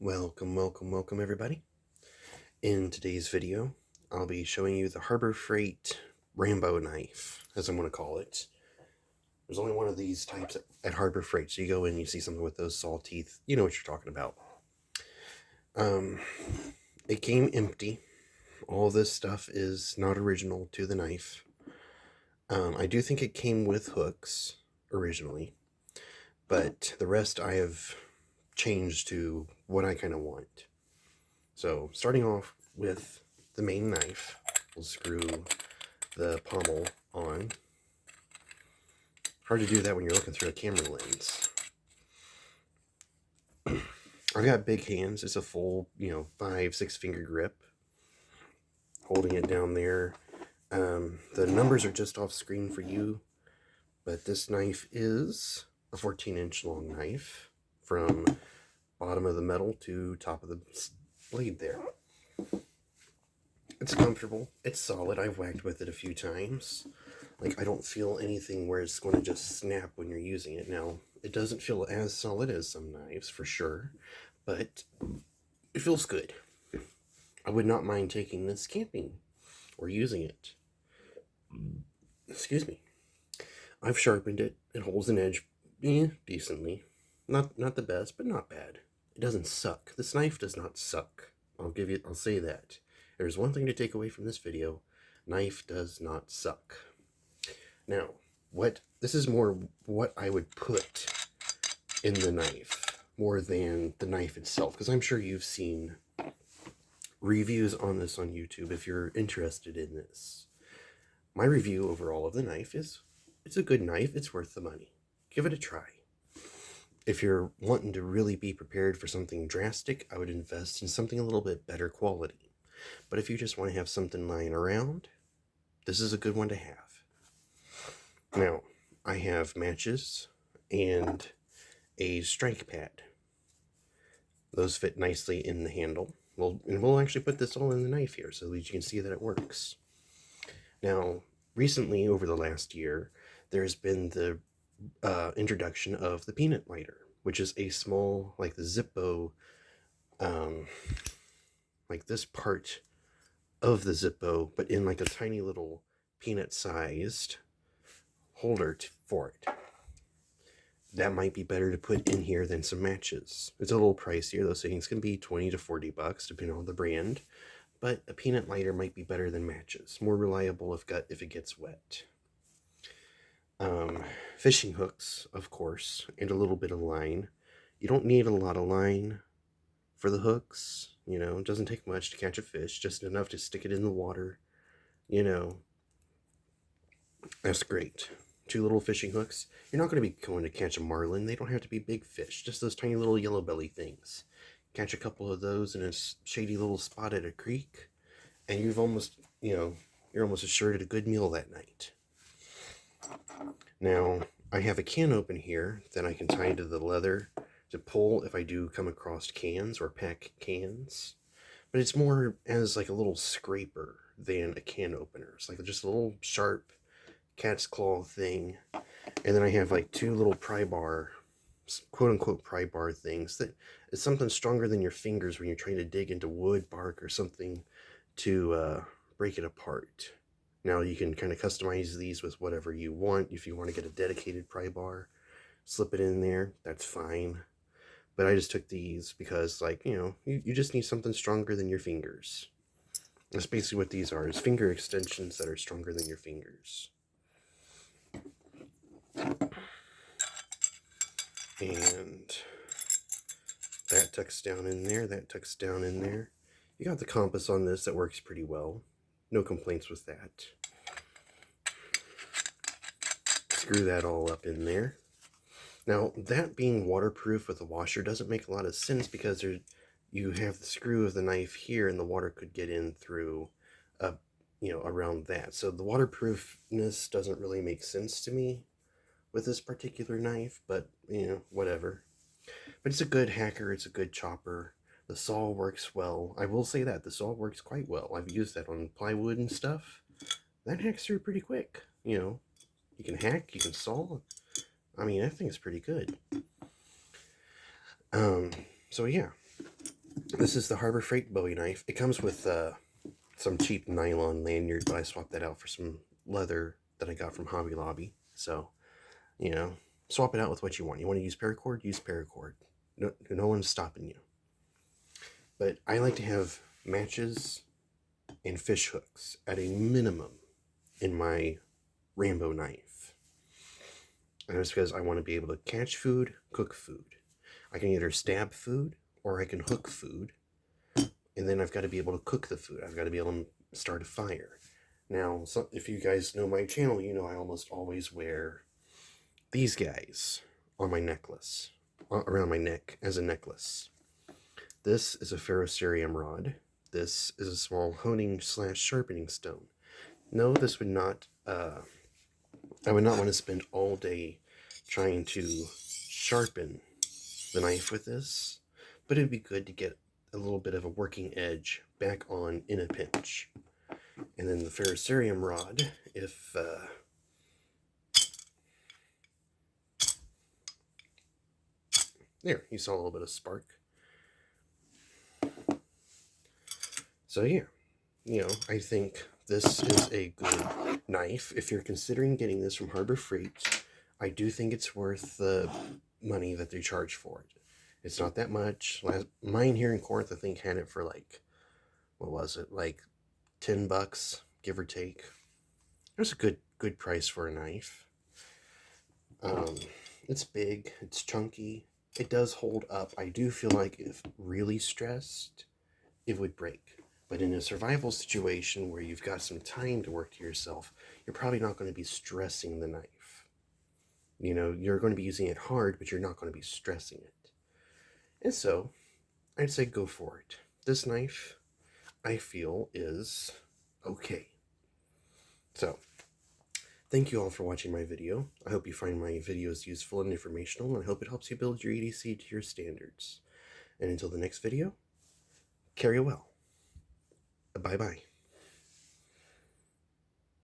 Welcome everybody. In today's video, I'll be showing you the Harbor Freight Rambo knife, as I'm going to call it. There's only one of these types at Harbor Freight, so you go in, you see something with those saw teeth, you know what you're talking about. It came empty. All this stuff is not original to the knife. I do think it came with hooks originally, but the rest I have changed to what I kind of want. So starting off with the main knife, we'll screw the pommel on. Hard to do that when you're looking through a camera lens. I've got big hands. It's a full, 5-6 finger grip. Holding it down there. The numbers are just off screen for you, but this knife is a 14-inch long knife from bottom of the metal to top of the blade there. It's comfortable. It's solid. I've whacked with it a few times. I don't feel anything where it's going to just snap when you're using it. Now, it doesn't feel as solid as some knives, for sure, but it feels good. I would not mind taking this camping or using it. Excuse me. I've sharpened it. It holds an edge decently. Not the best, but not bad. It doesn't suck. This knife does not suck. I'll say that. There's one thing to take away from this video. Knife does not suck. Now, this is more what I would put in the knife, more than the knife itself, because I'm sure you've seen reviews on this on YouTube if you're interested in this. My review overall of the knife is, it's a good knife, it's worth the money. Give it a try. If you're wanting to really be prepared for something drastic, I would invest in something a little bit better quality. But if you just want to have something lying around, this is a good one to have. Now, I have matches and a strike pad. Those fit nicely in the handle. We'll actually put this all in the knife here so that you can see that it works. Now, recently, over the last year, there's been the introduction of the peanut lighter, which is a small, like the Zippo, like this part of the Zippo, but in like a tiny little peanut-sized holder for it. That might be better to put in here than some matches. It's a little pricier. Those things can be $20 to $40 depending on the brand, but a peanut lighter might be better than matches. More reliable if it gets wet. Fishing hooks, of course, and a little bit of line. You don't need a lot of line for the hooks. It doesn't take much to catch a fish, just enough to stick it in the water. That's great. 2 little fishing hooks. You're not going to be going to catch a marlin. They don't have to be big fish, just those tiny little yellow belly things. Catch a couple of those in a shady little spot at a creek, and you're almost assured a good meal that night. Now, I have a can open here that I can tie to the leather to pull if I do come across cans or pack cans. But it's more as like a little scraper than a can opener. It's like just a little sharp cat's claw thing. And then I have like 2 little pry bar, quote-unquote pry bar things that is something stronger than your fingers when you're trying to dig into wood, bark, or something to break it apart. Now you can kind of customize these with whatever you want. If you want to get a dedicated pry bar, slip it in there, that's fine. But I just took these because, you just need something stronger than your fingers. That's basically what these are, is finger extensions that are stronger than your fingers. And that tucks down in there, that tucks down in there. You got the compass on this that works pretty well. No complaints with that. Screw that all up in there. Now, that being waterproof with a washer doesn't make a lot of sense because you have the screw of the knife here and the water could get in through, around that. So the waterproofness doesn't really make sense to me with this particular knife, but, whatever. But it's a good hacker, it's a good chopper. The saw works well. I will say that, the saw works quite well. I've used that on plywood and stuff. That hacks through pretty quick, You can hack, you can saw. I mean, that thing's pretty good. So yeah, This is the Harbor Freight Bowie knife. It comes with some cheap nylon lanyard, but I swapped that out for some leather that I got from Hobby Lobby. So, you know, swap it out with what you want. You want to use paracord? Use paracord. No one's stopping you. But I like to have matches and fish hooks at a minimum in my Rambo knife. And that's because I want to be able to catch food, cook food. I can either stab food or I can hook food. And then I've got to be able to cook the food. I've got to be able to start a fire. Now, if you guys know my channel, you know I almost always wear these guys on my necklace, around my neck as a necklace. This is a ferrocerium rod. This is a small honing / sharpening stone. No, this would not, I would not want to spend all day trying to sharpen the knife with this, but it'd be good to get a little bit of a working edge back on in a pinch. And then the ferrocerium rod, if there, you saw a little bit of spark. So yeah, you know, I think this is a good knife. If you're considering getting this from Harbor Freight, I do think it's worth the money that they charge for it. It's not that much. Mine here in Corinth, I think, had it for like, what was it, like $10, give or take. That's a good price for a knife. It's big, it's chunky, it does hold up. I do feel like if really stressed, it would break. But in a survival situation where you've got some time to work to yourself, you're probably not going to be stressing the knife. You know, you're going to be using it hard, but you're not going to be stressing it. And so, I'd say go for it. This knife, I feel, is okay. So, thank you all for watching my video. I hope you find my videos useful and informational, and I hope it helps you build your EDC to your standards. And until the next video, carry well. Bye-bye.